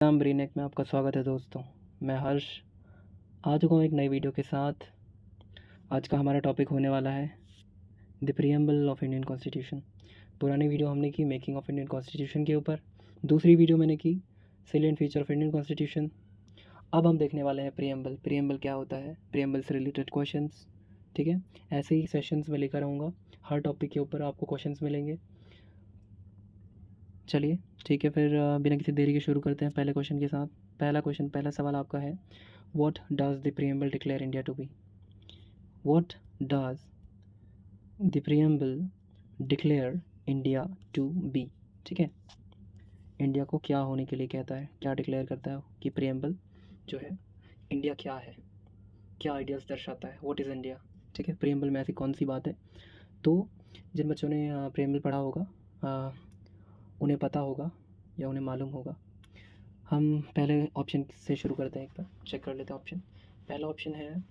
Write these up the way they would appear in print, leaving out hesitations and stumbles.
नाम ब्रेनेक में आपका स्वागत है दोस्तों। मैं हर्ष आ चुका हूँ एक नई वीडियो के साथ। आज का हमारा टॉपिक होने वाला है the preamble of Indian constitution. पुरानी वीडियो हमने की मेकिंग ऑफ इंडियन कॉन्स्टिट्यूशन के ऊपर, दूसरी वीडियो मैंने की salient feature of Indian constitution. अब हम देखने वाले हैं प्रीएम्बल। प्रीएम्बल क्या होता है, प्रीएम्बल से रिलेटेड क्वेश्चंस। ठीक है, ऐसे ही सेशंस में लेकर आऊँगा, हर टॉपिक के ऊपर आपको क्वेश्चंस मिलेंगे। चलिए ठीक है, फिर बिना किसी देरी के शुरू करते हैं पहले क्वेश्चन के साथ। पहला सवाल आपका है, what does the preamble declare India to be? What does the preamble declare India to be? ठीक है, इंडिया को क्या होने के लिए कहता है, क्या डिक्लेयर करता है कि प्रीएम्बल जो है इंडिया क्या है, क्या आइडियाज़ दर्शाता है, व्हाट इज़ इंडिया। ठीक है, प्रीएम्बल में ऐसी कौन सी बात है। तो जिन बच्चों ने प्रीएम्बल पढ़ा होगा उन्हें पता होगा या उन्हें मालूम होगा। हम पहले ऑप्शन से शुरू करते हैं, एक बार चेक कर लेते हैं ऑप्शन। पहला ऑप्शन है,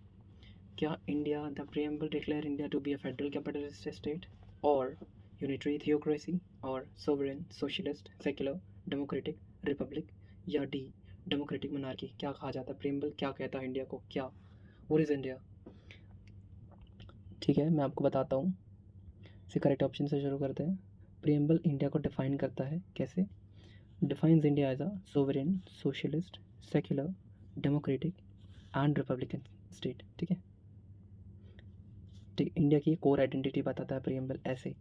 क्या India the preamble declare India to be a federal capitalist state और यूनिटरी थियोक्रेसी और sovereign socialist secular democratic republic, या डी डेमोक्रेटिक मोनार्की। क्या कहा जाता है, प्रीएम्बल क्या कहता है इंडिया को, क्या, व्हाट इज़ इंडिया। ठीक है, मैं आपको बताता हूँ। इसे करेक्ट ऑप्शन से शुरू करते हैं। प्रीएम्बल इंडिया को डिफाइन करता है, कैसे? Defines India as a sovereign socialist secular democratic and republican state. ठीक है, इंडिया की कोर आइडेंटिटी बताता है प्रीएम्बल ऐसे।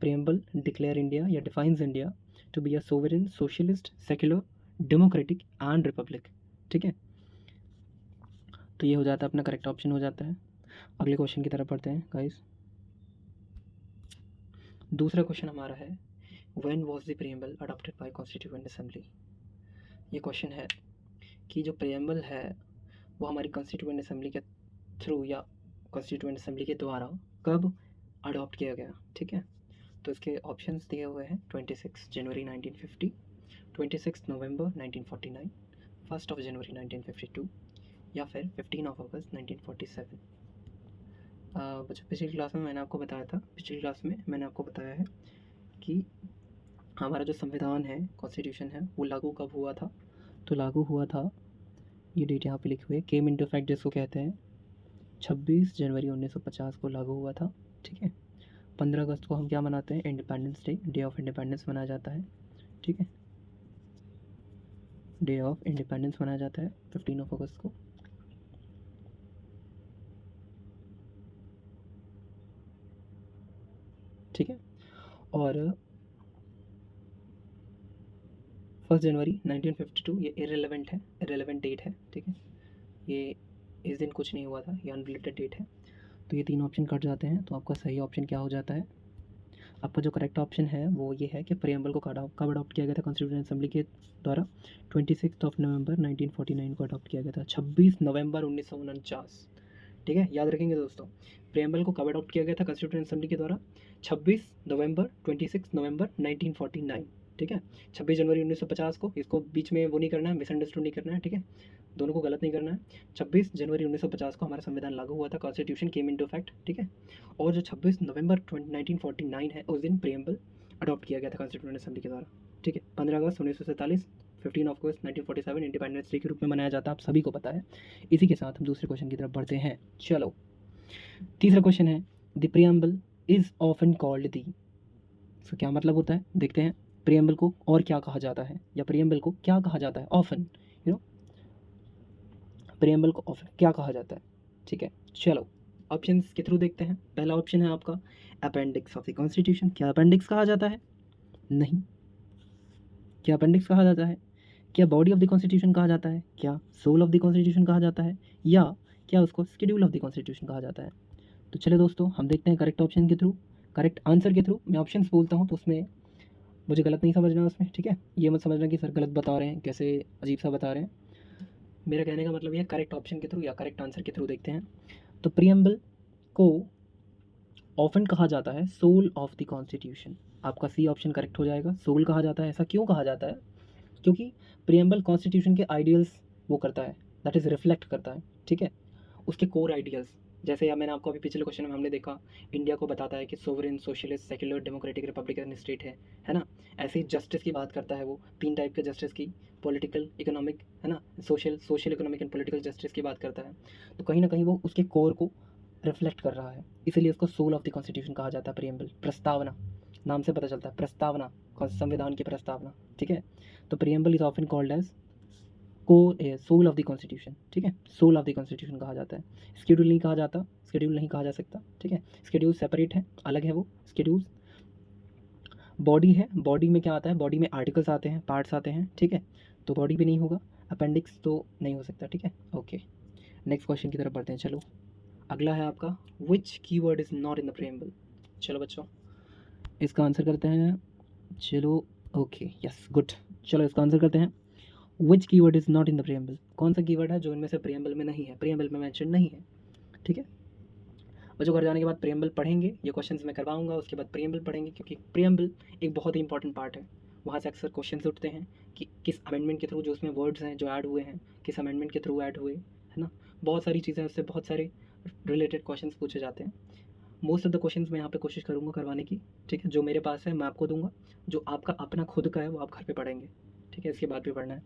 प्रीएम्बल डिक्लेयर इंडिया या defines India to be a sovereign socialist secular democratic and republic. ठीक है, तो ये हो जाता है अपना करेक्ट ऑप्शन हो जाता है। अगले क्वेश्चन की तरफ पढ़ते हैं गाइस। दूसरा क्वेश्चन हमारा है, when was the preamble adopted by constituent assembly. ये क्वेश्चन है कि जो प्रीएम्बल है वो हमारी कॉन्स्टिट्यूएंट असेंबली के थ्रू या कॉन्स्टिट्यूएंट असेंबली के द्वारा कब अडॉप्ट किया गया। ठीक है, तो इसके ऑप्शंस दिए हुए हैं 26 जनवरी 1950, 26 नवंबर 1949, 1 जनवरी 1952 या फिर 15 अगस्त 1947। बच्चों पिछली क्लास में मैंने आपको बताया है कि हमारा जो संविधान है, कॉन्स्टिट्यूशन है, वो लागू कब हुआ था। तो लागू हुआ था, ये डेट यहाँ पे लिखी हुई है, केम इनटू इफेक्ट जिसको कहते हैं, 26 जनवरी 1950 को लागू हुआ था। ठीक है, 15 अगस्त को हम क्या मनाते हैं, independence day, day of independence मनाया जाता है। ठीक है, डे ऑफ इंडिपेंडेंस मनाया जाता है 15 अगस्त को। ठीक है, और 1 जनवरी 1952 ये इरेलीवेंट डेट है। ठीक है, ये इस दिन कुछ नहीं हुआ था, ये अनरिलेटेड डेट है। तो ये तीन ऑप्शन कट जाते हैं, तो आपका सही ऑप्शन क्या हो जाता है, आपका जो करेक्ट ऑप्शन है वो ये है कि प्रीएम्बल को कब अडॉप्ट किया गया था कॉन्स्टिट्यूएंट असेंबली के द्वारा। 26 नवंबर 1949 को अडॉप्ट किया गया था, 26 नवंबर 1949। ठीक है, याद रखेंगे दोस्तों, प्रीएम्बल को कब अडॉप्ट किया गया था कॉन्स्टिट्यूएंट असेंबली के द्वारा, 26 नवंबर 1949। ठीक है, 26 जनवरी 1950 को, इसको बीच में वो नहीं करना है, मिसअंडरस्टूड नहीं करना है। ठीक है, दोनों को गलत नहीं करना है। 26 जनवरी 1950 को हमारा संविधान लागू हुआ था, कॉन्स्टिट्यूशन केम इनटू इफेक्ट। ठीक है, और जो 26 नवंबर 1949 है, उस दिन प्रीएम्बल अडॉप्ट किया गया था कॉन्स्टिट्यूएंट असेंबली के द्वारा। ठीक है, 15 अगस्त 1947, 15 अगस्त 1947 इंडिपेंडेंस डे के रूप में मनाया जाता है, आप सभी को पता है। इसी के साथ हम दूसरे क्वेश्चन की तरफ बढ़ते हैं। चलो, तीसरा क्वेश्चन है, the preamble is often called the. So क्या मतलब होता है, देखते हैं। प्रीएम्बल को और क्या कहा जाता है, या प्रीएम्बल को क्या कहा जाता है, ऑफन, प्रीएम्बल को ऑफन क्या कहा जाता है। ठीक है, चलो ऑप्शंस के थ्रू देखते हैं। पहला ऑप्शन है आपका अपेंडिक्स ऑफ द कॉन्स्टिट्यूशन। क्या अपेंडिक्स कहा जाता है? नहीं। क्या अपेंडिक्स कहा जाता है? क्या बॉडी ऑफ द कॉन्स्टिट्यूशन कहा जाता है? क्या सोल ऑफ द कॉन्स्टिट्यूशन कहा जाता है? या क्या उसको शेड्यूल ऑफ द कॉन्स्टिट्यूशन कहा जाता है? तो चले दोस्तों, हम देखते हैं करेक्ट ऑप्शन के थ्रू, करेक्ट आंसर के थ्रू। मैं ऑप्शंस बोलता हूँ तो उसमें मुझे गलत नहीं समझना उसमें। ठीक है, ये मत समझना कि सर गलत बता रहे हैं, कैसे अजीब सा बता रहे हैं। मेरा कहने का मतलब ये करेक्ट ऑप्शन के थ्रू या करेक्ट आंसर के थ्रू देखते हैं। तो प्रीएम्बल को ऑफन कहा जाता है सोल ऑफ द कॉन्स्टिट्यूशन। आपका सी ऑप्शन करेक्ट हो जाएगा। सोल कहा जाता है, ऐसा क्यों कहा जाता है? क्योंकि प्रीएम्बल कॉन्स्टिट्यूशन के आइडियल्स वो करता है, दैट इज़ रिफ्लेक्ट करता है। ठीक है, उसके कोर आइडियल्स, जैसे या मैंने आपको अभी पिछले क्वेश्चन में हमने देखा, इंडिया को बताता है कि sovereign, socialist, secular, democratic, Republican state है ना। ऐसे ही जस्टिस की बात करता है वो, 3 टाइप के जस्टिस की, पॉलिटिकल, इकोनॉमिक, है ना, social economic and political justice की बात करता है। तो कहीं ना कहीं वो उसके कोर को रिफ्लेक्ट कर रहा है, इसीलिए उसको सोल ऑफ द कॉन्स्टिट्यूशन कहा जाता है। प्रियम्बल, प्रस्तावना, नाम से पता चलता है, प्रस्तावना, संविधान की प्रस्तावना, ठीक है। तो preamble is often called as soul of the constitution, ठीक है, सोल ऑफ द कॉन्स्टिट्यूशन कहा जाता है। शेड्यूल नहीं कहा जाता, शेड्यूल नहीं कहा जा सकता, ठीक है। शेड्यूल सेपरेट है, अलग है वो शेड्यूल। बॉडी है, बॉडी में क्या आता है, बॉडी में आर्टिकल्स आते हैं, पार्ट्स आते हैं, ठीक है, तो बॉडी भी नहीं होगा, अपेंडिक्स तो नहीं हो सकता, ठीक है। ओके, नेक्स्ट क्वेश्चन की तरफ बढ़ते हैं। चलो, अगला है आपका, which keyword is not in the preamble. चलो बच्चों, इसका आंसर करते हैं। चलो, ओके, यस, गुड। चलो इसका आंसर करते हैं। Which keyword is not in the preamble, कौन सा कीवर्ड है जो इनमें से प्रियम्बल में नहीं है, प्रियम्बल में मेंशन नहीं है, ठीक है। बच्चों, घर जाने के बाद प्रियम्बल पढ़ेंगे, ये क्वेश्चंस मैं करवाऊंगा, उसके बाद प्रियम्बल पढ़ेंगे, क्योंकि प्रियम्बल एक बहुत ही इंपॉर्टेंट पार्ट है। वहाँ से अक्सर क्वेश्चंस उठते हैं कि किस अमेंडमेंट के थ्रू जो उसमें वर्ड्स हैं जो ऐड हुए हैं, किस अमेंडमेंट के थ्रू ऐड हुए, है ना। बहुत सारी चीज़ें, उससे बहुत सारे रिलेटेड क्वेश्चंस पूछे जाते हैं। मोस्ट ऑफ द क्वेश्चंस मैं यहाँ पे कोशिश करूँगा करवाने की, ठीक है। जो मेरे पास है मैं आपको दूंगा, जो आपका अपना खुद का है वो आप घर पे पढ़ेंगे, ठीक है, इसके बाद भी पढ़ना है।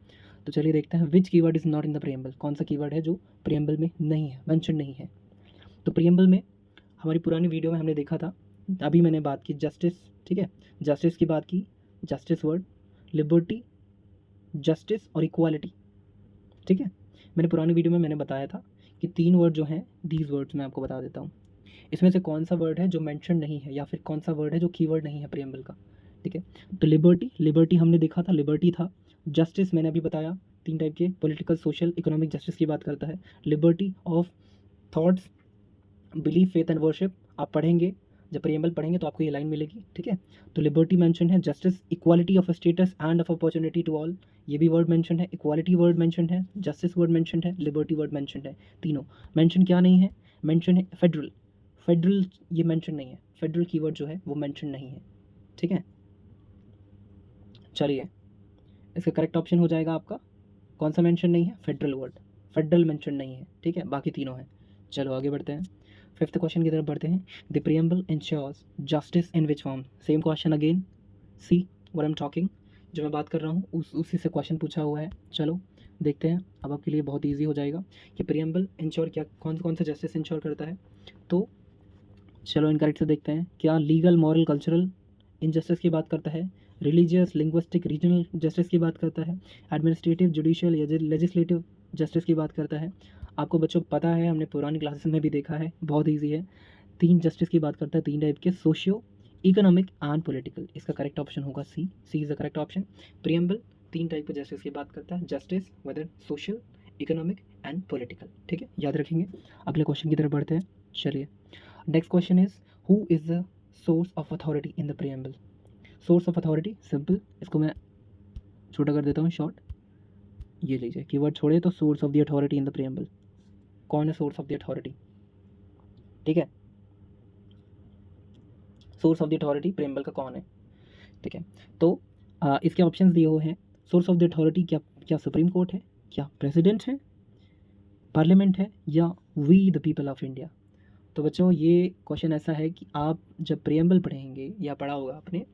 तो चलिए देखते हैं, which keyword is not in the preamble, कौन सा कीवर्ड है जो प्रियम्बल में नहीं है, मेंशन नहीं है। तो प्रियम्बल में हमारी पुरानी वीडियो में हमने देखा था, अभी मैंने बात की जस्टिस, ठीक है, जस्टिस की बात की, जस्टिस वर्ड, लिबर्टी, जस्टिस और इक्वालिटी, ठीक है। मैंने पुरानी वीडियो में मैंने बताया था कि 3 वर्ड जो हैं, दीज वर्ड्स मैं आपको बता देता हूँ, इसमें से कौन सा वर्ड है जो मेंशन नहीं है, या फिर कौन सा वर्ड है जो कीवर्ड नहीं है प्रियम्बल का, ठीक है। तो लिबर्टी, लिबर्टी हमने देखा था, लिबर्टी था। जस्टिस मैंने अभी बताया, 3 टाइप के, पॉलिटिकल, सोशल, इकोनॉमिक जस्टिस की बात करता है। Liberty of thoughts, belief, faith and worship, आप पढ़ेंगे, जब प्रियम्बल पढ़ेंगे तो आपको ये लाइन मिलेगी, ठीक है। तो लिबर्टी मेंशन है, justice, equality of status and of opportunity to all, ये भी वर्ड मेंशन है, इक्वालिटी वर्ड मेंशन है, जस्टिस वर्ड मेंशन है, लिबर्टी वर्ड मेंशन है, तीनों। मेंशन क्या नहीं है, मेंशन है फेडरल, फेडरल ये मेंशन नहीं है, फेडरल कीवर्ड जो है वो मेंशन नहीं है, ठीक है। चलिए, इसका करेक्ट ऑप्शन हो जाएगा आपका, कौन सा मेंशन नहीं है, फेडरल वर्ड, फेडरल मेंशन नहीं है, ठीक है, बाकी तीनों हैं। चलो आगे बढ़ते हैं, 5th क्वेश्चन की तरफ बढ़ते हैं। The preamble ensures justice in which form, same question again, see what I am talking, जो मैं बात कर रहा हूँ उसी से क्वेश्चन पूछा हुआ है। चलो देखते हैं, अब आपके लिए बहुत ईजी हो जाएगा कि प्रियम्बल इंश्योर क्या, कौन कौन सा जस्टिस इंश्योर करता है। तो चलो इनकरेक्ट से देखते हैं, क्या लीगल, मॉरल, कल्चरल इनजस्टिस की बात करता है, रिलीजियस, लिंग्विस्टिक, रीजनल जस्टिस की बात करता है, एडमिनिस्ट्रेटिव, जुडिशियल या लेजिस्लेटिव जस्टिस की बात करता है। आपको बच्चों पता है, हमने पुरानी क्लासेस में भी देखा है, बहुत ईजी है। 3 जस्टिस की बात करता है, 3 टाइप के, सोशियो, इकोनॉमिक एंड पॉलिटिकल। इसका करेक्ट ऑप्शन होगा C, C is the correct option. Preamble 3 type के जस्टिस की बात करता है, justice whether social, economic and political, ठीक है, याद रखेंगे। अगले क्वेश्चन की तरफ बढ़ते हैं। चलिए, next question is, who is the source of authority in the preamble. Source of authority simple, इसको मैं छोटा कर देता हूँ, शॉर्ट, ये लीजिए, कीवर्ड छोड़े तो source of the authority in the preamble, कौन है सोर्स ऑफ द अथॉरिटी, ठीक है, source of the authority preamble का कौन है, ठीक है। तो इसके ऑप्शंस दिए हुए हैं, सोर्स ऑफ द अथॉरिटी, क्या क्या सुप्रीम कोर्ट है, क्या प्रेसिडेंट है, पार्लियामेंट है, या we the people of India. तो बच्चों, ये क्वेश्चन ऐसा है कि आप जब प्रियम्बल पढ़ेंगे या पढ़ा होगा आपने,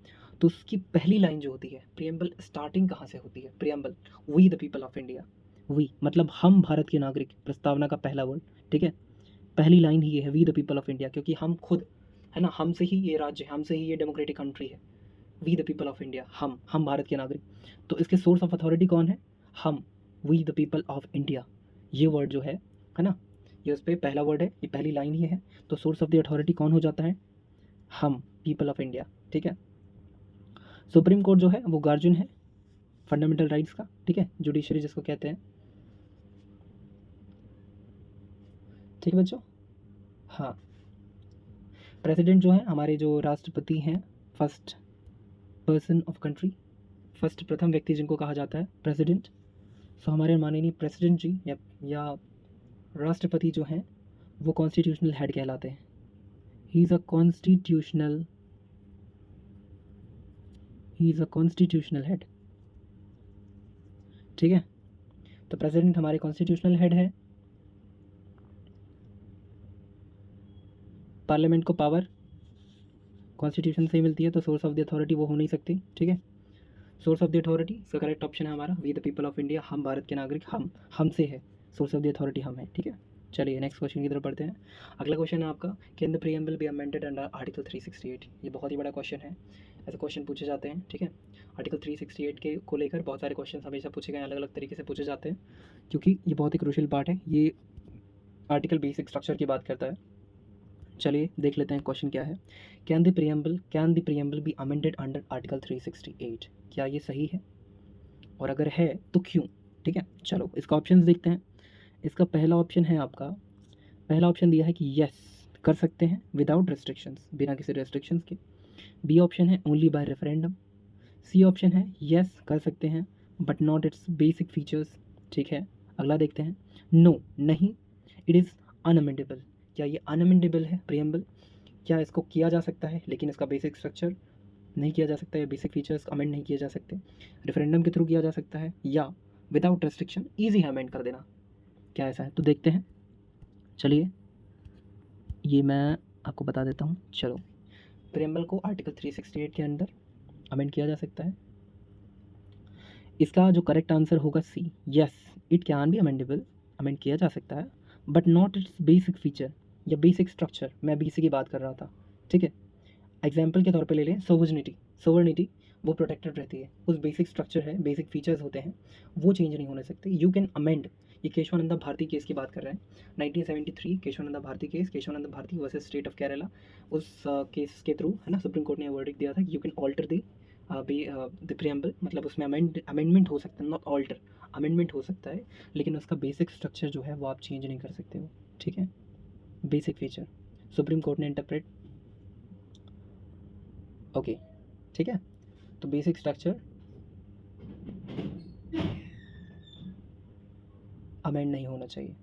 तो उसकी पहली लाइन जो होती है, प्रियम्बल स्टार्टिंग कहाँ से होती है, preamble, we the people of India, we मतलब हम भारत के नागरिक, प्रस्तावना का पहला वर्ड, ठीक है, पहली लाइन ही ये है, we the people of India, क्योंकि हम खुद, है ना, हमसे ही ये राज्य है, हमसे ही ये डेमोक्रेटिक कंट्री है, we the people of India, हम भारत के नागरिक। तो इसके सोर्स ऑफ अथॉरिटी कौन है, हम, we the people of India, ये वर्ड जो है ना, ये उस पर पहला वर्ड है, ये पहली लाइन ही है। तो सोर्स ऑफ द अथॉरिटी कौन हो जाता है, हम, पीपल ऑफ इंडिया, ठीक है। सुप्रीम कोर्ट जो है वो गार्जियन है फंडामेंटल राइट्स का, ठीक है, जुडिशरी जिसको कहते हैं, ठीक है बच्चों। हाँ, प्रेसिडेंट जो है हमारे जो राष्ट्रपति हैं, first person of country, first प्रथम व्यक्ति जिनको कहा जाता है प्रेसिडेंट। सो हमारे माननीय प्रेसिडेंट जी या राष्ट्रपति जो हैं वो कॉन्स्टिट्यूशनल हेड कहलाते हैं, he is a constitutional head, ठीक है। तो प्रेसिडेंट हमारे कॉन्स्टिट्यूशनल हेड है। पार्लियामेंट को पावर कॉन्स्टिट्यूशन से ही मिलती है, तो सोर्स ऑफ द अथॉरिटी वो हो नहीं सकती, ठीक है। सोर्स ऑफ द अथॉरिटी इसका करेक्ट ऑप्शन है हमारा we the people of India, हम भारत के नागरिक, हमसे है, सोर्स ऑफ द अथॉरिटी हम है, ठीक है। चलिए नेक्स्ट क्वेश्चन की तरफ बढ़ते हैं। अगला क्वेश्चन है आपका, can the preamble be amended under article 368। ये बहुत ही बड़ा क्वेश्चन है, ऐसे क्वेश्चन पूछे जाते हैं, ठीक है। आर्टिकल 368 के को लेकर बहुत सारे क्वेश्चन हमेशा पूछे गए, अलग अलग तरीके से पूछे जाते हैं, क्योंकि ये बहुत ही क्रूशियल पार्ट है। ये आर्टिकल बेसिक स्ट्रक्चर की बात करता है। चलिए देख लेते हैं क्वेश्चन क्या है। Can the preamble be amended under article 368। क्या ये सही है, और अगर है तो क्यों, ठीक है। चलो इसका ऑप्शन देखते हैं। इसका पहला ऑप्शन है आपका, पहला ऑप्शन दिया है कि यस कर सकते हैं विदाउट रेस्ट्रिक्शंस, बिना किसी रेस्ट्रिक्शंस के। बी ऑप्शन है only by referendum. C option है यस कर सकते हैं but not its basic features, ठीक है। अगला देखते हैं, नो नहीं, इट इज़ अनअमेंडेबल। क्या ये अनअमेंडेबल है प्रीएम्बल, क्या इसको किया जा सकता है लेकिन इसका बेसिक स्ट्रक्चर नहीं किया जा सकता है, बेसिक फीचर्स अमेंड नहीं किए जा सकते, रेफरेंडम के थ्रू किया जा सकता है, या विदाउट रेस्ट्रिक्शन ईजी है अमेंड कर देना, क्या ऐसा है। तो देखते हैं, चलिए ये मैं आपको बता देता हूँ। चलो प्रीएम्बल को आर्टिकल 368 के अंदर अमेंड किया जा सकता है। इसका जो करेक्ट आंसर होगा C, yes it can be amendable, amend किया जा सकता है but not its basic feature या बेसिक स्ट्रक्चर। मैं बीसी की बात कर रहा था, ठीक है। एग्जाम्पल के तौर पे ले लें सोवर्निटी वो प्रोटेक्टेड रहती है, उस बेसिक स्ट्रक्चर है, बेसिक फीचर्स होते हैं, वो चेंज नहीं होने सकते। You can amend. ये केशवानंदा भारती केस की बात कर रहे हैं, 1973 Kesavananda Bharati case, Kesavananda Bharati versus state of Kerala. उस केस के थ्रू है ना, सुप्रीम कोर्ट ने वर्डिक्ट दिया था कि you can alter the preamble, मतलब उसमें अमेंडमेंट हो सकता है, नॉट ऑल्टर, अमेंडमेंट हो सकता है, लेकिन उसका बेसिक स्ट्रक्चर जो है वो आप चेंज नहीं कर सकते हो, ठीक है। बेसिक फीचर सुप्रीम कोर्ट ने इंटरप्रेट, ओके, ठीक है। तो बेसिक स्ट्रक्चर अमेंड नहीं होना चाहिए,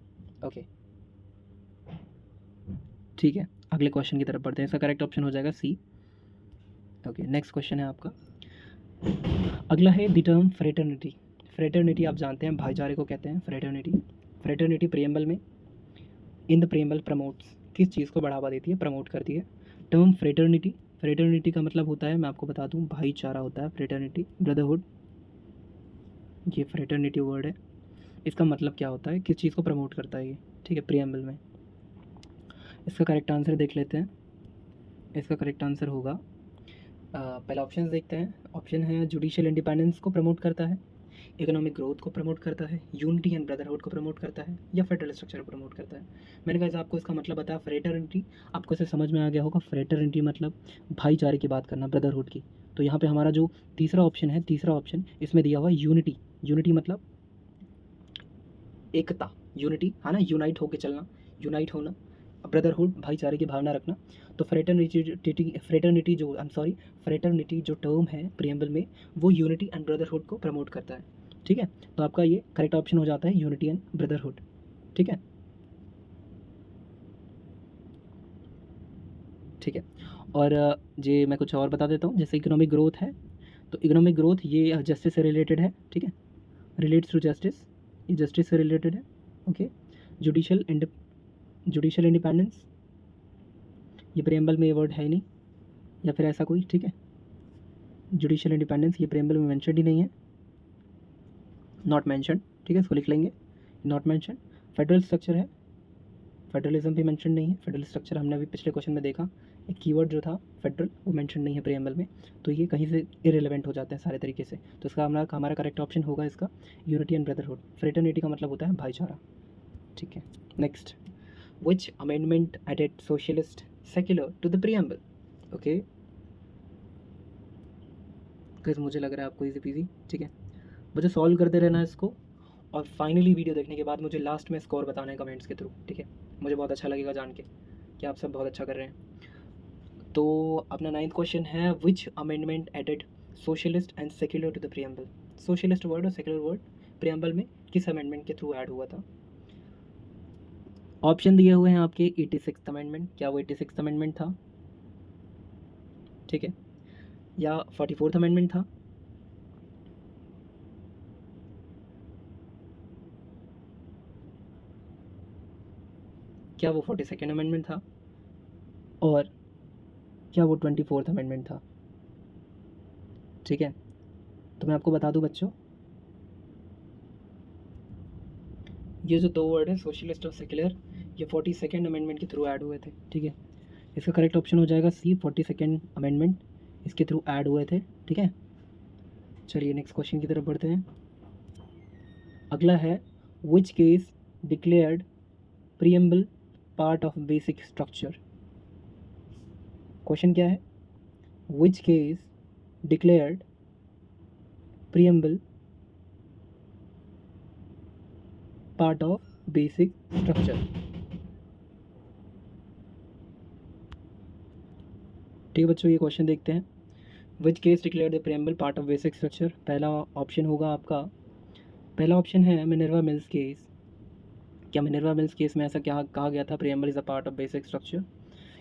ओके, ठीक है। अगले क्वेश्चन की तरफ बढ़ते हैं। इसका करेक्ट ऑप्शन हो जाएगा सी, ओके। नेक्स्ट क्वेश्चन है आपका, अगला है द टर्म फ्रेटर्निटी। फ्रेटर्निटी आप जानते हैं भाईचारे को कहते हैं फ्रेटर्निटी। फ्रेटर्निटी प्रीएम्बल में, इन द प्रीएम्बल प्रमोट्स, किस चीज़ को बढ़ावा देती है, प्रमोट करती है। टर्म फ्रेटर्निटी, फ्रेटर्निटी का मतलब होता है, मैं आपको बता दूं, भाईचारा होता है फ्रेटर्निटी, ब्रदरहुड, ये फ्रेटर्निटी वर्ड है। इसका मतलब क्या होता है, किस चीज़ को प्रमोट करता है ये, ठीक है, प्रीएम्बल में। इसका करेक्ट आंसर देख लेते हैं। इसका करेक्ट आंसर होगा पहला ऑप्शन देखते हैं। ऑप्शन है जुडिशियल इंडिपेंडेंस को प्रमोट करता है, इकोनॉमिक ग्रोथ को प्रमोट करता है, यूनिटी एंड ब्रदरहुड को प्रमोट करता है, या फेडरल स्ट्रक्चर को प्रमोट करता है। मैंने कहा आपको इसका मतलब बताया फ्रेटर्निटी, आपको इसे समझ में आ गया होगा। फ्रेटर्निटी मतलब भाईचारे की बात करना, ब्रदरहुड की। तो यहाँ पे हमारा जो तीसरा ऑप्शन है, तीसरा ऑप्शन इसमें दिया हुआ है यूनिटी। यूनिटी मतलब एकता, यूनिटी है ना, यूनाइट होकर चलना, यूनाइट होना, ब्रदरहुड भाईचारे की भावना रखना। तो फ्रेटर्निटी जो टर्म है प्रीएम्बल में, वो यूनिटी एंड ब्रदरहुड को प्रमोट करता है, ठीक है। तो आपका ये करेक्ट ऑप्शन हो जाता है यूनिटी एंड ब्रदरहुड, ठीक है, ठीक है। और ये मैं कुछ और बता देता हूँ, जैसे इकोनॉमिक ग्रोथ है, तो इकोनॉमिक ग्रोथ ये जस्टिस से रिलेटेड है, ठीक है, रिलेट्स टू जस्टिस, ये जस्टिस से रिलेटेड है, ओके। जुडिशियल इंडिपेंडेंस, ये प्रीएम्बल में ये वर्ड है नहीं, या फिर ऐसा कोई, ठीक है। जुडिशियल इंडिपेंडेंस ये प्रीएम्बल में मेंशन ही नहीं है, नॉट मेंशन, ठीक है, इसको लिख लेंगे, नॉट मेंशन। फेडरल स्ट्रक्चर है, फेडरलिज्म भी मेंशन नहीं है। फेडरल स्ट्रक्चर हमने अभी पिछले क्वेश्चन में देखा, एक कीवर्ड जो था फेडरल, वो मेंशन नहीं है प्रीएम्बल में, तो ये कहीं से इरेलेवेंट हो जाते हैं सारे तरीके से। तो इसका हमारा करेक्ट ऑप्शन होगा इसका यूनिटी एंड ब्रदरहुड। फ्रेटर्निटी का मतलब होता है भाईचारा, ठीक है। Next, which amendment added socialist secular to the preamble, okay. मुझे लग रहा है आपको इजी पीजी, ठीक है। मुझे सॉल्व करते रहना है इसको, और फाइनली वीडियो देखने के बाद मुझे लास्ट में स्कोर बताना है कमेंट्स के थ्रू, ठीक है। मुझे बहुत अच्छा लगेगा जान के कि आप सब बहुत अच्छा कर रहे हैं। तो अपना 9th क्वेश्चन है, which amendment added socialist and secular to the preamble. Socialist word और सेक्युलर वर्ड प्रीएम्बल में किस अमेंडमेंट के थ्रू ऐड हुआ था। ऑप्शन दिए हुए हैं आपके 86th अमेंडमेंट, क्या वो 86th अमेंडमेंट था, ठीक है, या 44th अमेंडमेंट था, क्या वो 42nd अमेंडमेंट था, और क्या वो 24th अमेंडमेंट था? ठीक है, तो मैं आपको बता दूं बच्चों, ये जो दो वर्ड है सोशलिस्ट और सेक्युलर, ये 42nd अमेंडमेंट के थ्रू ऐड हुए थे। ठीक है, इसका करेक्ट ऑप्शन हो जाएगा सी, 42nd अमेंडमेंट इसके थ्रू ऐड हुए थे। ठीक है, चलिए नेक्स्ट क्वेश्चन की तरफ बढ़ते हैं। अगला है which case declared preamble part of basic structure. Question क्या है? Which case declared preamble part of basic structure. ठीक है बच्चों, ये क्वेश्चन देखते हैं। Which case declare the preamble part of basic structure. पहला ऑप्शन होगा आपका, पहला ऑप्शन है मिनर्वा मिल्स केस। क्या मिनर्वा मिल्स केस में ऐसा क्या कहा गया था, preamble is a part of basic structure?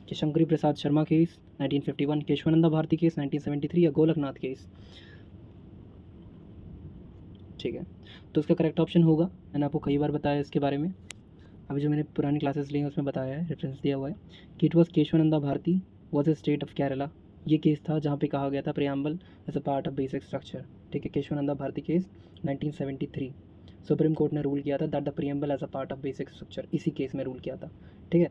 कि शंकरी प्रसाद शर्मा केस 1951, केशवानंदा भारती केस 1973 या गोलकनाथ केस? ठीक है, तो इसका करेक्ट ऑप्शन होगा, मैंने आपको कई बार बताया इसके बारे में, अभी जो मैंने पुरानी क्लासेस ली हैं उसमें बताया है, रेफरेंस दिया हुआ है कि it was Kesavananda Bharati was a state of Kerala. ये केस था जहाँ पे कहा गया था preamble as a part of basic structure. ठीक है, Kesavananda Bharati case 1973, supreme court ने रूल किया था that the preamble as a part of basic structure, इसी केस में रूल किया था। ठीक है,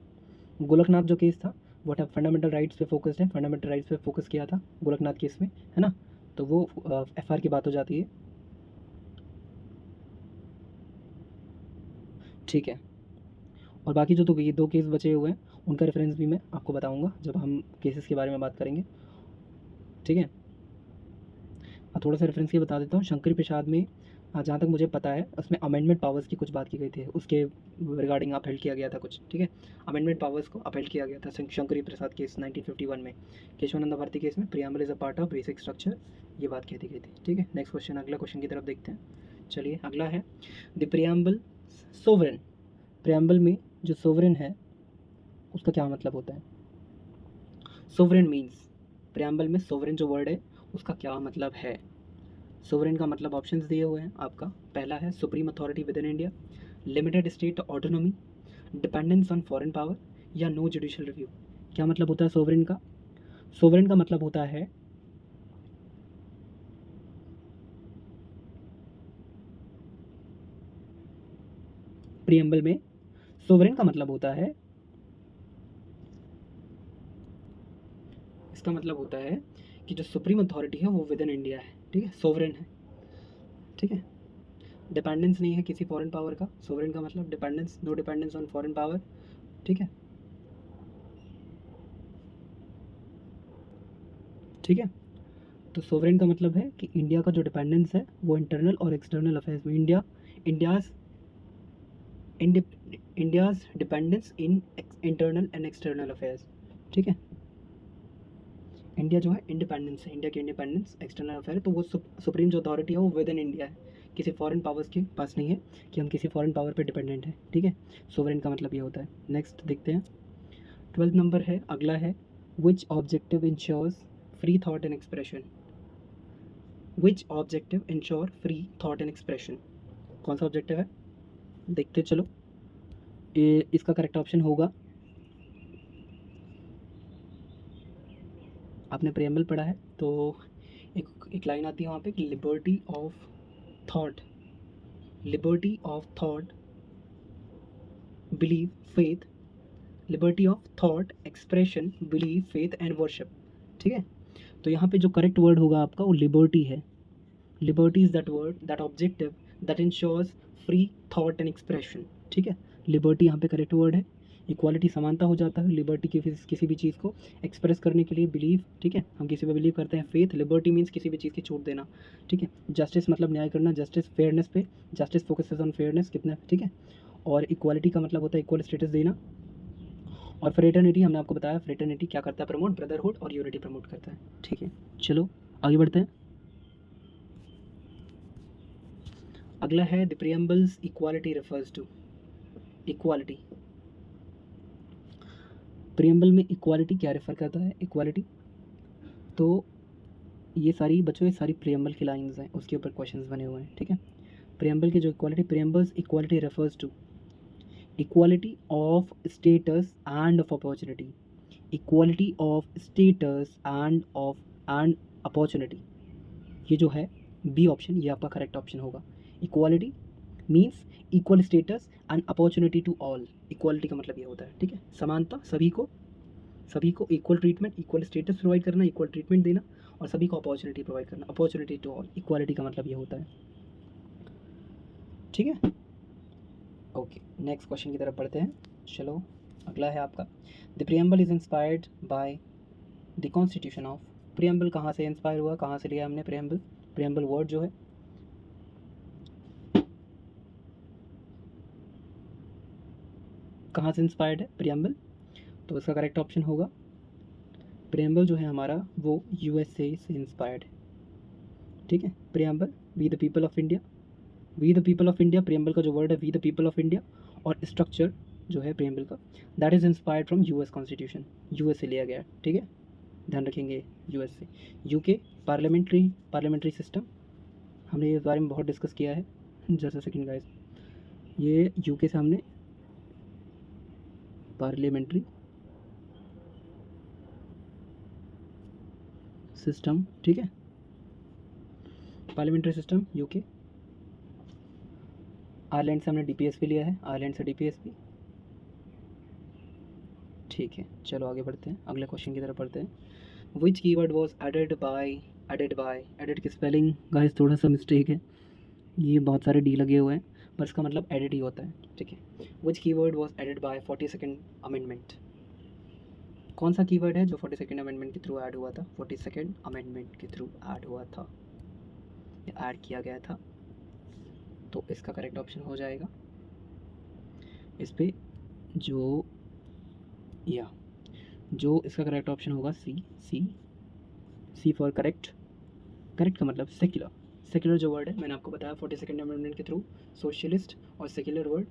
गोलकनाथ जो केस था वो फंडामेंटल राइट्स पे फोकस्ड है, फंडामेंटल राइट्स पे फोकस किया था गोलकनाथ केस में, है ना, तो वो एफआर की बात हो जाती है। ठीक है, और बाकी जो तो ये दो केस बचे हुए हैं उनका रेफरेंस भी मैं आपको बताऊंगा जब हम केसेस के बारे में बात करेंगे। ठीक है, थोड़ा सा रेफरेंस ये बता देता हूँ। शंकरी प्रसाद में जहाँ तक मुझे पता है उसमें अमेंडमेंट पावर्स की कुछ बात की गई थी, उसके रिगार्डिंग अपहेल्ड किया गया था कुछ। ठीक है, अमेंडमेंट पावर्स को अपहेल्ड किया गया था शंकरी प्रसाद केस 1951 में। केशवानंदा भारती केस में preamble is a part of basic structure, ये बात कहती गई थी। ठीक है, नेक्स्ट क्वेश्चन, अगला क्वेश्चन की तरफ देखते हैं। चलिए, अगला है द प्रीएम्बल सोवरेन। प्रीएम्बल में जो सोवरेन है उसका क्या मतलब होता है? सोवरेन मीन्स, प्रीएम्बल में सोवरेन जो वर्ड है उसका क्या मतलब है? सोवरेन का मतलब ऑप्शंस दिए हुए हैं आपका। पहला है supreme authority with in India, limited state autonomy, dependence on foreign power या नो जुडिशियल रिव्यू। क्या मतलब होता है सोवरेन का? सोवरेन का मतलब होता है प्रीएम्बल में सोवरेन का मतलब होता है, इसका मतलब होता है कि जो सुप्रीम अथॉरिटी है वो विद इन इंडिया है। ठीक है, सोवरेन है। ठीक है, डिपेंडेंस नहीं है किसी फॉरेन पावर का। सोवरेन का मतलब dependence, no dependence on foreign power. ठीक है, ठीक है, तो सोवरेन का मतलब है कि इंडिया का जो डिपेंडेंस है वो इंटरनल और एक्सटर्नल अफेयर्स में, India's India's dependence in internal and external affairs. ठीक है, इंडिया जो है इंडिपेंडेंस है, इंडिया की इंडिपेंडेंस एक्सटर्नल अफेयर, तो वो सुप्रीम जो अथॉरिटी है वो विद इन इंडिया है, किसी फॉरेन पावर्स के पास नहीं है कि हम किसी फॉरेन पावर पे डिपेंडेंट है। ठीक है, सोवरेन का मतलब ये होता है। नेक्स्ट देखते हैं, 12 नंबर है, अगला है which objective ensures free thought and expression. Which objective ensure free thought and expression, कौन सा ऑब्जेक्टिव है देखते चलो। इसका करेक्ट ऑप्शन होगा, आपने प्रेम्बल पढ़ा है तो एक लाइन आती है वहाँ पे कि liberty of thought, liberty of thought, believe, faith, liberty of thought, expression, believe, faith and worship. ठीक है, तो यहाँ पे जो करेक्ट वर्ड होगा आपका वो लिबर्टी है। Liberty is that word, that objective that ensures free thought and expression. ठीक है, लिबर्टी यहाँ पे करेक्ट वर्ड है। इक्वालिटी समानता हो जाता है लिबर्टी की, किसी भी चीज़ को एक्सप्रेस करने के लिए। बिलीव, ठीक है, हम किसी पे बिलीव करते हैं। फेथ, लिबर्टी मीन्स किसी भी चीज़ की छूट देना। ठीक है, जस्टिस मतलब न्याय करना, जस्टिस फेयरनेस पे, जस्टिस फोकसेस ऑन फेयरनेस कितना। ठीक है, और इक्वालिटी का मतलब होता है इक्वल स्टेटस देना। और फ्रेटर्निटी हमने आपको बताया, फ्रेटर्निटी क्या करता है, प्रमोट ब्रदरहुड और यूनिटी प्रमोट करता है। ठीक है, चलो आगे बढ़ते हैं। अगला है the preamble's equality refers to. Equality, preamble में इक्वालिटी क्या रेफर करता है? इक्वालिटी, तो ये सारी बच्चों, ये सारी प्रीएम्बल की लाइंस हैं, उसके ऊपर क्वेश्चंस बने हुए हैं। ठीक है, प्रीएम्बल की जो equality, preamble's equality refers to equality of status and of opportunity, equality of status and opportunity. ये जो है बी ऑप्शन, ये आपका करेक्ट ऑप्शन होगा। Equality means equal status and opportunity to all. Equality का मतलब ये होता है, ठीक है, समानता, सभी को equal treatment, equal status provide करना, इक्वल ट्रीटमेंट देना, और सभी को अपॉर्चुनिटी प्रोवाइड करना, अपॉर्चुनिटी टू ऑल। इक्वालिटी का मतलब ये होता है, ठीक है। ओके, नेक्स्ट क्वेश्चन की तरफ बढ़ते हैं। चलो, अगला है आपका, the preamble is inspired by the constitution of. Preamble कहाँ से इंस्पायर हुआ, कहाँ से लिया हमने प्रियम्बल? प्रियम्बल वर्ड जो है कहाँ से इंस्पायर्ड है प्रियम्बल? तो इसका करेक्ट ऑप्शन होगा, प्रियम्बल जो है हमारा वो यूएसए से इंस्पायर्ड है, ठीक है। Preamble, we the people of India, we the people of India, preamble का जो वर्ड है we the people of India, और स्ट्रक्चर जो है प्रियम्बल का that is inspired from US constitution, US से लिया गया है, ठीक है, ध्यान रखेंगे यूएस से। यूके पार्लियामेंट्री सिस्टम, हमने इस बारे में बहुत डिस्कस किया है। जस्ट अ सेकंड गाइस, ये यूके से हमने पार्लियामेंट्री सिस्टम, ठीक है, पार्लियामेंट्री सिस्टम यूके। आयरलैंड से हमने डीपीएसपी लिया है, आयरलैंड से डीपीएसपी, ठीक है। चलो आगे बढ़ते हैं, अगले क्वेश्चन की तरफ बढ़ते हैं। विच कीवर्ड वाज एडेड की स्पेलिंग गाइस थोड़ा सा मिस्टेक है, ये बहुत सारे डी लगे हुए हैं, पर इसका मतलब एडिड ही होता है, ठीक है। Which keyword was added by 42nd amendment. कौन सा कीवर्ड है जो 42nd अमेंडमेंट के थ्रू ऐड हुआ था? 42nd अमेंडमेंट के थ्रू ऐड हुआ था, या ऐड किया गया था, तो इसका करेक्ट ऑप्शन हो जाएगा इस पे जो इसका करेक्ट ऑप्शन होगा सी फॉर करेक्ट। करेक्ट का मतलब सेक्युलर जो वर्ड है, मैंने आपको बताया 42nd अमेंडमेंट के थ्रू सोशलिस्ट और सेक्युलर वर्ड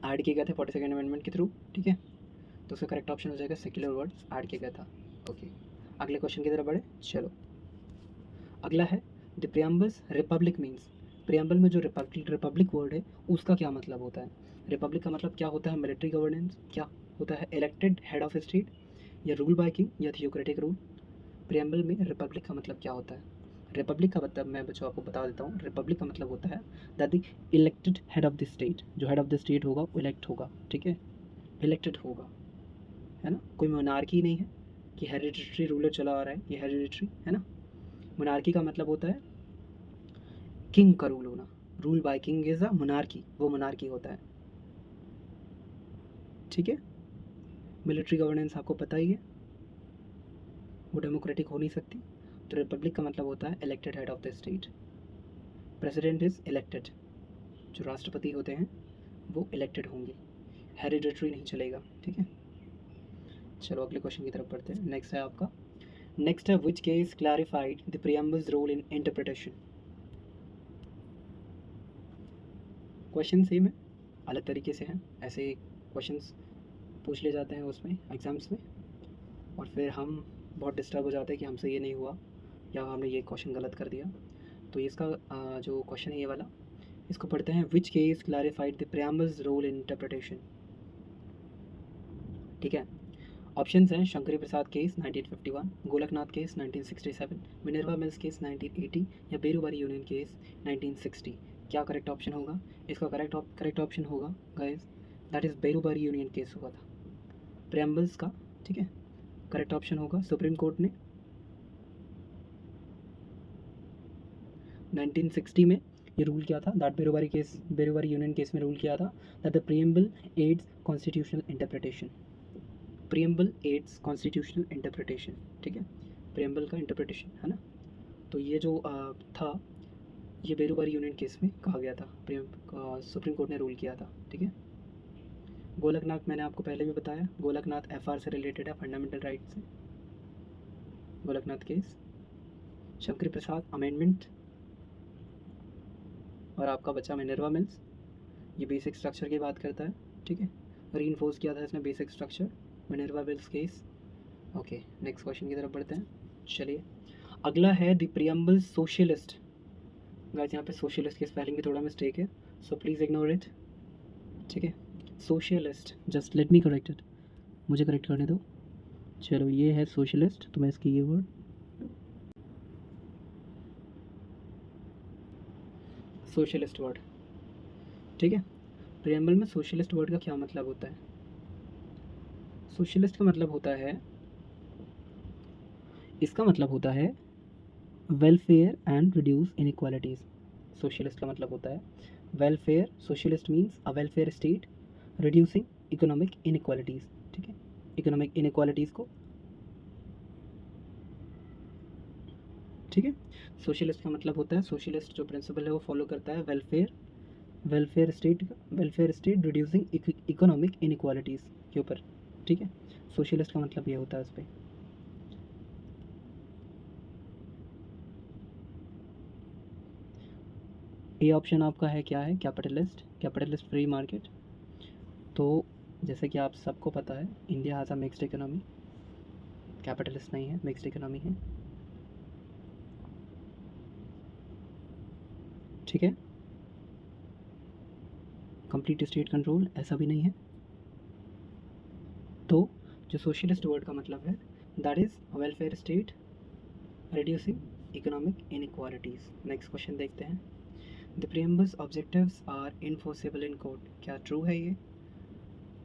ऐड किए गए थे 42nd अमेंडमेंट के थ्रू, ठीक है। तो उसका करेक्ट ऑप्शन हो जाएगा सेक्युलर वर्ड ऐड किया गया था। ओके, अगले क्वेश्चन की तरफ बढ़े। चलो, अगला है द प्रियम्बल्स रिपब्लिक मीन्स। प्रियम्बल में जो रिपब्लिक वर्ड है उसका क्या मतलब होता है? रिपब्लिक का मतलब क्या होता है? मिलिट्री गवर्नेंस, क्या होता है? इलेक्टेड हेड ऑफ स्टेट, या रूल बाय किंग, या थियोक्रेटिक रूल। प्रियम्बल में रिपब्लिक का मतलब क्या होता है? रिपब्लिक का मतलब मैं बच्चों आपको बता देता हूँ। रिपब्लिक का मतलब होता है that the elected head of the state, जो हेड ऑफ द स्टेट होगा वो इलेक्ट होगा, ठीक है, इलेक्टेड होगा, है ना। कोई मोनार्की नहीं है कि हेरिडिटरी रूलर चला आ रहा है, ये हेरिडिटरी है ना। मोनार्की का मतलब होता है किंग का रूल होना, rule by king is a monarchy, वो मोनार्की होता है, ठीक है। मिलिट्री गवर्नेंस आपको पता ही है, वो डेमोक्रेटिक हो नहीं सकती। तो रिपब्लिक का मतलब होता है elected head of the state, president is elected, जो राष्ट्रपति होते हैं वो इलेक्टेड होंगे, हेरिडिटरी नहीं चलेगा, ठीक है। चलो अगले क्वेश्चन की तरफ बढ़ते हैं। नेक्स्ट है आपका, नेक्स्ट है which case clarified the preamble's role in interpretation. Question same है, अलग तरीके से हैं, ऐसे क्वेश्चंस पूछ ले जाते हैं उसमें एग्ज़ाम्स में, और फिर हम बहुत डिस्टर्ब हो जाते हैं कि हमसे ये नहीं हुआ या हमने ये क्वेश्चन गलत कर दिया। तो इसका जो क्वेश्चन है ये वाला, इसको पढ़ते हैं। Which case clarified the preamble's role in interpretation, ठीक है। ऑप्शंस हैं Shankari Prasad case 1951, Golaknath case 1967, Minerva Mills case 1980, या बेरूबारी यूनियन केस 1960। क्या करेक्ट ऑप्शन होगा? इसका करेक्ट ऑप्शन होगा guys, that is Berubari union case हुआ था प्रियम्बल्स का, ठीक है। करेक्ट ऑप्शन होगा, सुप्रीम कोर्ट ने 1960 में ये रूल किया था, दैट बेरूबारी यूनियन केस में रूल किया था that the preamble aids constitutional interpretation, preamble aids constitutional interpretation, ठीक है, प्रियम्बल का इंटरप्रिटेशन, है ना। तो ये जो था, ये बेरूबारी यूनियन केस में कहा गया था, सुप्रीम कोर्ट ने रूल किया था, ठीक है। गोलकनाथ मैंने आपको पहले भी बताया, गोलकनाथ एफआर से रिलेटेड है, फंडामेंटल राइट से, गोलकनाथ केस। शंकरी प्रसाद अमेंडमेंट, और आपका बच्चा मिनर्वा मिल्स, ये बेसिक स्ट्रक्चर की बात करता है, ठीक है, रीइंफोर्स किया था इसने basic structure, Minerva Mills case. Okay, next question की तरफ बढ़ते हैं। चलिए, अगला है द प्रियम्बल सोशलिस्ट। गाइस यहाँ पे सोशलिस्ट की स्पेलिंग भी थोड़ा मिस्टेक है, सो प्लीज़ इग्नोर इट, ठीक है। Socialist, just let me correct it, मुझे करेक्ट करने दो। चलो ये है सोशलिस्ट, तो मैं इसकी ये वर्ड सोशलिस्ट वर्ड, ठीक है। प्रियम्बल में सोशलिस्ट वर्ड का क्या मतलब होता है? सोशलिस्ट का मतलब होता है, इसका मतलब होता है welfare and reduce inequalities. Socialist का मतलब होता है वेलफेयर, सोशलिस्ट मीन्स अ welfare state reducing economic inequalities, ठीक है। इकोनॉमिक इनइक्वालिटीज़ को, ठीक है। सोशलिस्ट का मतलब होता है, सोशलिस्ट जो प्रिंसिपल है वो फॉलो करता है welfare state reducing economic inequalities के ऊपर, ठीक है। सोशलिस्ट का मतलब ये होता है इस पर। ये ऑप्शन आपका है, क्या है? Capitalist free market. तो जैसे कि आप सबको पता है, India has a mixed economy, capitalist नहीं है, मिक्स्ड इकोनॉमी है, ठीक है। कंप्लीट स्टेट कंट्रोल ऐसा भी नहीं है। तो जो सोशलिस्ट वर्ड का मतलब है, that is welfare state reducing economic inequalities. Next question देखते हैं। The preamble's objectives are enforceable in court. क्या ट्रू है ये?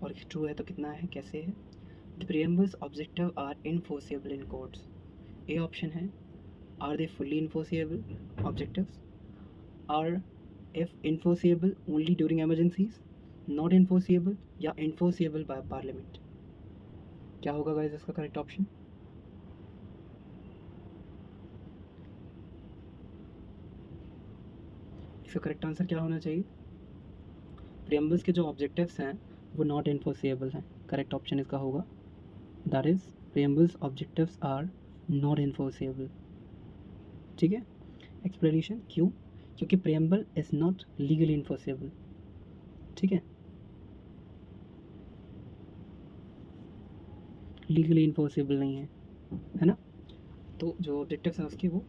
और ट्रू है तो कितना है, कैसे है? The preamble's objective are enforceable in courts. A option है, are they fully enforceable objectives, are if enforceable only during emergencies, not enforceable, या इन्फोर्सेबल बाय पार्लियामेंट। क्या होगा गाइस इसका करेक्ट ऑप्शन? इसका करेक्ट आंसर क्या होना चाहिए? प्रियम्बल्स के जो ऑब्जेक्टिव्स हैं वो नॉट इन्फोर्सेबल हैं। करेक्ट ऑप्शन इसका होगा, that is preamble's objectives are not enforceable, ठीक है। एक्सप्लेनेशन क्यों? क्योंकि preamble is not legally enforceable, ठीक है। लीगली इन्फोर्सेबल नहीं है ना। तो जो ऑब्जेक्टिव्स हैं उसके वो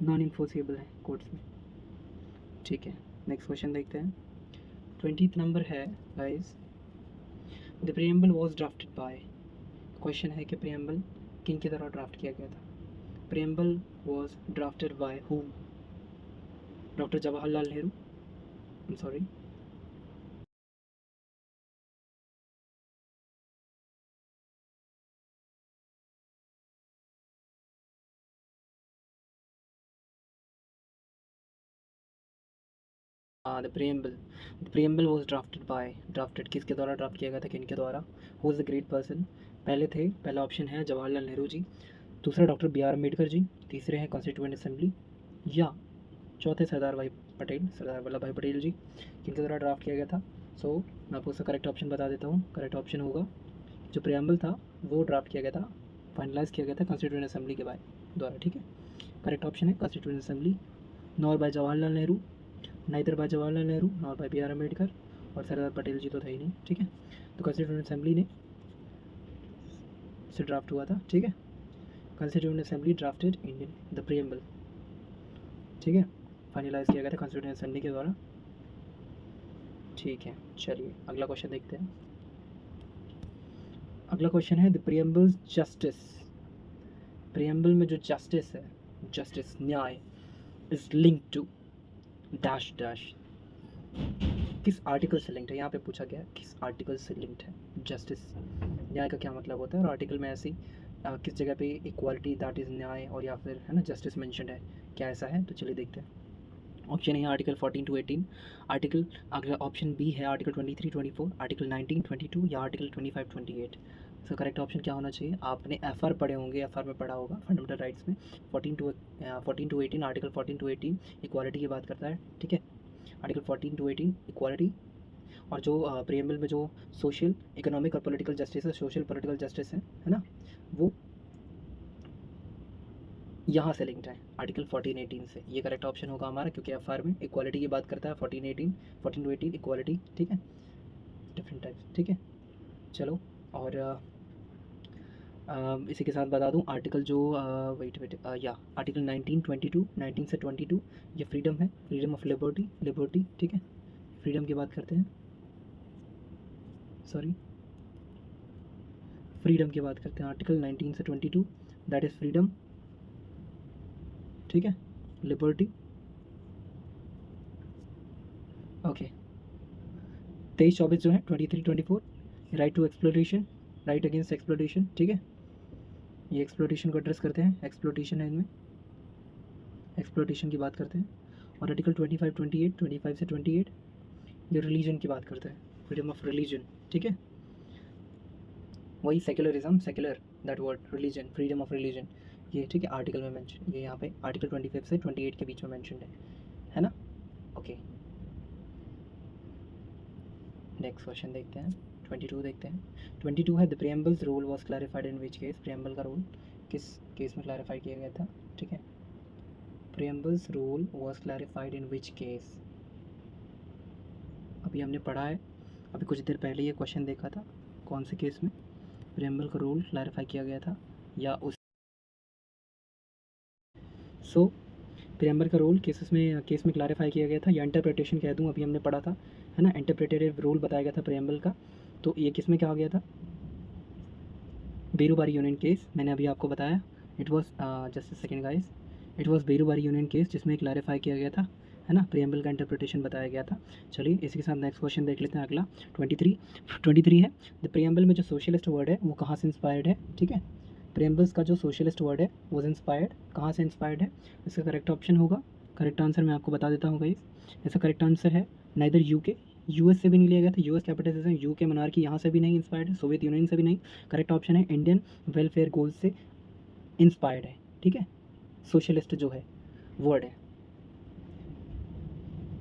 नॉन इन्फोर्सेबल हैं कोर्ट्स में, ठीक है। नेक्स्ट क्वेश्चन देखते हैं। 20th नंबर है guys, the preamble was drafted bye. Question है कि प्रियम्बल किन की तरह ड्राफ्ट किया गया था? Preamble was drafted bye whom? Doctor Jawaharlal Nehru, I am sorry, the preamble was drafted किसके द्वारा ड्राफ्ट किया गया था, किन के द्वारा? Who is the great person? पहला ऑप्शन है जवाहरलाल नेहरू जी, दूसरा doctor B R Ambedkar ji, तीसरे हैं कॉन्स्टिट्यूएंट असेंबली, या चौथे सरदार वल्लभ भाई पटेल जी। किनके द्वारा ड्राफ्ट किया गया था? सो मैं आपको उसका करेक्ट ऑप्शन बता देता हूँ। करेक्ट ऑप्शन होगा, जो प्रियम्बल था वो ड्राफ्ट किया गया था, फाइनलाइज किया गया था कॉन्स्टिट्यूएंट असेंबली के द्वारा, ठीक है। करेक्ट ऑप्शन है constituent assembly, nor by Jawaharlal Nehru, neither by Jawaharlal Nehru nor by B R Ambedkar, और सरदार पटेल जी तो थे ही नहीं, ठीक है। तो कॉन्स्टिट्यूएंट असेंबली ने से ड्राफ्ट हुआ था, ठीक है। Constituent assembly drafted Indian the preamble, ठीक है, फाइनलाइज किया गया था कॉन्स्टिट्यूएंट असेंबली के द्वारा, ठीक है। चलिए अगला क्वेश्चन देखते हैं। अगला क्वेश्चन है द प्रियम्बल्स जस्टिस। प्रियम्बल में जो जस्टिस है, जस्टिस न्याय, is link to dash dash. किस आर्टिकल से लिंक्ड है? यहाँ पे पूछा गया है किस आर्टिकल से लिंक्ड है जस्टिस। न्याय का क्या मतलब होता है, और आर्टिकल में ऐसी किस जगह पे इक्वालिटी दैट इज़ न्याय, और या फिर है ना जस्टिस मेंशन्ड है, क्या ऐसा है? तो चलिए देखते हैं। ऑप्शन है आर्टिकल 14 to 18, आर्टिकल अगला ऑप्शन बी है आर्टिकल 23, 24, आर्टिकल 19, 22, या आर्टिकल 25, 28। इसका करेक्ट ऑप्शन क्या होना चाहिए? आपने एफ आर पढ़े होंगे, एफ आर में पढ़ा होगा फंडामेंटल राइट्स में, 14 to 18, आर्टिकल 14 to 18 इक्वालिटी की बात करता है, ठीक है। आर्टिकल 14 to 18 इक्वालिटी, और जो प्रियम्बल में जो सोशल इकोनॉमिक और पॉलिटिकल जस्टिस है, सोशल पॉलिटिकल जस्टिस है ना, वो यहाँ से लिंक्ड है आर्टिकल 14 18 से। ये करेक्ट ऑप्शन होगा हमारा, क्योंकि एफ आर में इक्वालिटी की बात करता है 14 to 18 इक्वालिटी, ठीक है, डिफरेंट टाइप्स, ठीक है। चलो, और इसी के साथ बता दूं आर्टिकल जो वेट या आर्टिकल 19 22, 19 से 22 ये फ्रीडम है, फ्रीडम ऑफ लिबर्टी, ठीक है। फ्रीडम की बात करते हैं, सॉरी, फ्रीडम की बात करते हैं, आर्टिकल 19 से 22, दैट इज़ फ्रीडम, ठीक है, लिबर्टी। ओके, 23-24 जो है 23-24, right to exploration, right against exploitation, ठीक है, ये एक्सप्लोटेशन को एड्रेस करते हैं, एक्सप्लोटेशन है इनमें, एक्सप्लोटेशन की बात करते हैं। और आर्टिकल 25 से 28 ये रिलीजन की बात करते हैं, फ्रीडम ऑफ रिलीजन, ठीक है, वही secularism, secular that word, religion, freedom of religion, ये ठीक है आर्टिकल में मेंशन, ये यहाँ पे आर्टिकल 25 से 28 के बीच में मेंशन है ना। ओके, नेक्स्ट क्वेश्चन देखते हैं, 22 देखते हैं। 22 है the preamble's role was clarified in which case, preamble का रोल किस केस में क्लैरिफाई किया गया था, ठीक है, preamble's role was clarified in which case, अभी हमने पढ़ा है, अभी कुछ देर पहले ये क्वेश्चन देखा था, कौन से केस में प्रियम्बल का रोल क्लैरिफाई किया गया था, या उस सो प्रियम्बल का रोल केस में क्लैरिफाई किया गया था, या इंटरप्रिटेशन कह दूँ, अभी हमने पढ़ा था, है ना, इंटरप्रिटेटिव रोल बताया गया था प्रियम्बल का, तो ये किस में क्या हो गया था, बेरूबारी यूनियन केस, मैंने अभी आपको बताया, it was just a second guys, it was Berubari union case जिसमें क्लैरिफाई किया गया था, है ना, प्रियम्बल का इंटरप्रिटेशन बताया गया था। चलिए इसी के साथ नेक्स्ट क्वेश्चन देख लेते हैं, अगला 23 है द प्रियम्बल में जो सोशलिस्ट वर्ड है वो कहाँ से इंस्पायर्ड है, ठीक है, प्रियम्बल्स का जो सोशलिस्ट वर्ड है वो इंस्पायर्ड, कहाँ से इंस्पायर्ड है, इसका करेक्ट ऑप्शन होगा, करेक्ट आंसर मैं आपको बता देता हूँ गाइस, इसका करेक्ट आंसर है नाइदर यूके, यूएस से भी नहीं लिया गया था, यूएस कैपिटलिज्म, यूके मोनार्की यहाँ से भी नहीं इंस्पायर्ड है, सोवियत यूनियन से भी नहीं, करेक्ट ऑप्शन है इंडियन वेलफेयर गोल्स से इंस्पायर्ड है, ठीक है, सोशलिस्ट जो है वर्ड है,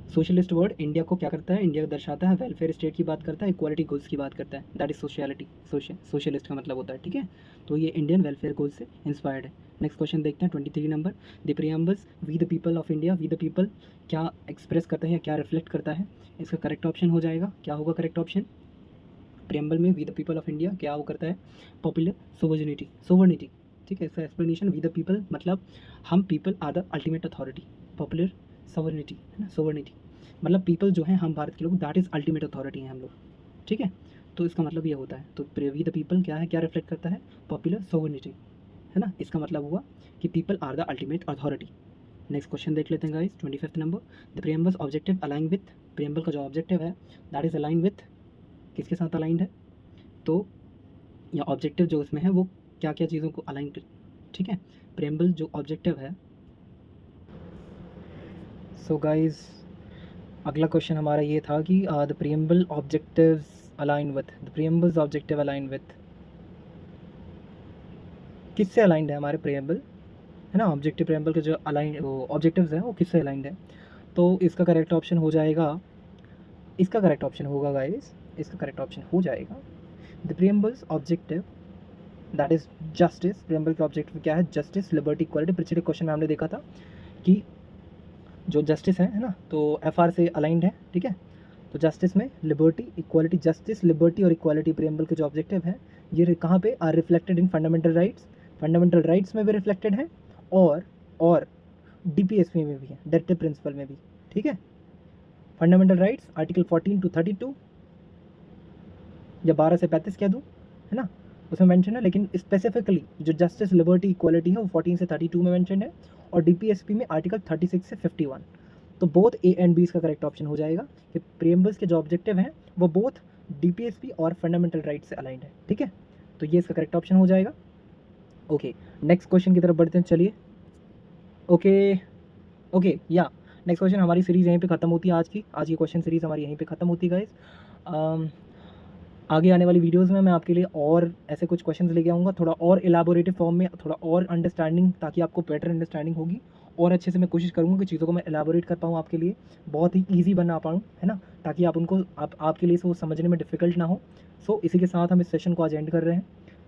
सोशलिस्ट वर्ड इंडिया को क्या करता है, इंडिया को दर्शाता है, वेलफेयर स्टेट की बात करता है, इक्वालिटी गोल्स की बात करता है, दैट इज सोशलिटी, सोशलिस्ट का मतलब होता है, ठीक है, तो ये इंडियन वेलफेयर गोल्स से इंस्पायर्ड है। नेक्स्ट क्वेश्चन देखते हैं 23 number, the preamble's we the people of India, we the people क्या एक्सप्रेस करता है या क्या रिफ्लेक्ट करता है, इसका करेक्ट ऑप्शन हो जाएगा, क्या होगा करेक्ट ऑप्शन, प्रियम्बल में we the people of India क्या वो करता है, पॉपुलर सोवर्निटी, ठीक है, इसका एक्सप्लेनेशन वी द पीपल मतलब हम people are the ultimate authority, popular sovereignty, है ना, सोवर्निटी मतलब पीपल जो है हम भारत के लोग, दैट इज़ अल्टीमेट अथॉरिटी हैं हम लोग, ठीक है, तो इसका मतलब ये होता है, तो वी द पीपल क्या है, क्या रिफ्लेक्ट करता है, पॉपुलर सोवर्निटी, है ना, इसका मतलब हुआ कि people are the ultimate authority. Next question देख लेते हैं guys, 25 number, the preamble's objective align with, preamble का जो ऑब्जेक्टिव है दैट इज़ अलाइन विथ, किसके साथ अलाइंड है, तो या ऑब्जेक्टिव जो इसमें है वो क्या क्या चीज़ों को अलाइन कर, ठीक है, प्रियम्बल जो ऑब्जेक्टिव है। सो गाइस अगला क्वेश्चन हमारा ये था कि the preamble objectives align with, the preamble's objective align with, किससे अलाइंड है हमारे प्रियम्बल, है ना, ऑब्जेक्टिव प्रियम्बल के जो अलाइन ऑब्जेक्टिव्स हैं वो किससे अलाइंड है, तो इसका करेक्ट ऑप्शन हो जाएगा, इसका करेक्ट ऑप्शन होगा गाइस, इसका करेक्ट ऑप्शन हो जाएगा the preamble's objective that is justice, preamble का ऑब्जेक्टिव क्या है, जस्टिस, लिबर्टी, इक्वालिटी, पिछले क्वेश्चन में हमने देखा था कि जो जस्टिस है ना, तो एफआर से अलाइंड है, ठीक है, तो जस्टिस में लिबर्टी, इक्वालिटी, जस्टिस, लिबर्टी और इक्वालिटी प्रियम्बल के जो ऑब्जेक्टिव है ये कहाँ पे are reflected in fundamental rights, fundamental rights में भी रिफ्लेक्टेड है और डीपीएसपी में भी है, डायरेक्टिव प्रिंसिपल में भी, ठीक है, फंडामेंटल राइट्स आर्टिकल 14 to 32 या 12 से 35 कह दूँ, है ना, उसमें मेंशन है, लेकिन स्पेसिफिकली जो जस्टिस, लिबर्टी, इक्वालिटी है वो 14 से 32 में मेंशन है, और डीपीएसपी में आर्टिकल 36 से 51, तो बोथ ए एंड बी इसका करेक्ट ऑप्शन हो जाएगा कि प्रियम्बल्स के जो ऑब्जेक्टिव हैं वो बोथ डीपीएसपी और फंडामेंटल राइट से अलाइंड है, ठीक है, तो ये इसका करेक्ट ऑप्शन हो जाएगा। ओके, नेक्स्ट क्वेश्चन की तरफ बढ़ते हैं, चलिए, ओके या नेक्स्ट क्वेश्चन, हमारी सीरीज़ यहीं पे ख़त्म होती है, आज की क्वेश्चन सीरीज़ हमारी यहीं पे ख़त्म होती है गाइस। आगे आने वाली वीडियोस में मैं आपके लिए और ऐसे कुछ क्वेश्चंस लेके आऊँगा, थोड़ा और एलाबोरेटिव फॉर्म में, थोड़ा और अंडरस्टैंडिंग, ताकि आपको बेटर अंडरस्टैंडिंग होगी, और अच्छे से मैं कोशिश करूँगा कि चीज़ों को मैं एलाबोरेट कर पाऊँ आपके लिए, बहुत ही ईजी बना पाऊँ, है ना, ताकि आप उनको आपके लिए वो समझने में डिफ़िकल्ट ना हो। सो इसी के साथ हम इस सेशन को आज एंड कर रहे हैं।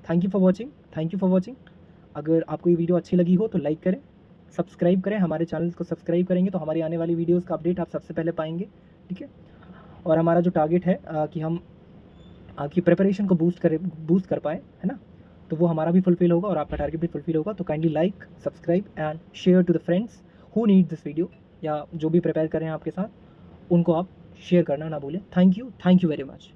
Thank you for watching. अगर आपको ये वीडियो अच्छी लगी हो तो लाइक करें, सब्सक्राइब करें, हमारे चैनल को सब्सक्राइब करेंगे तो हमारी आने वाली वीडियोज़ का अपडेट आप सबसे पहले पाएंगे, ठीक है, और हमारा जो टारगेट है कि हम आपकी प्रिपरेशन को बूस्ट कर पाए, है ना, तो वो हमारा भी फुलफिल होगा और आपका टारगेट भी फुलफिल होगा। तो kindly like, subscribe and share to the friends who need this video, या जो भी प्रिपेयर कर रहे हैं आपके साथ, उनको आप शेयर करना ना भूलें। Thank you very much.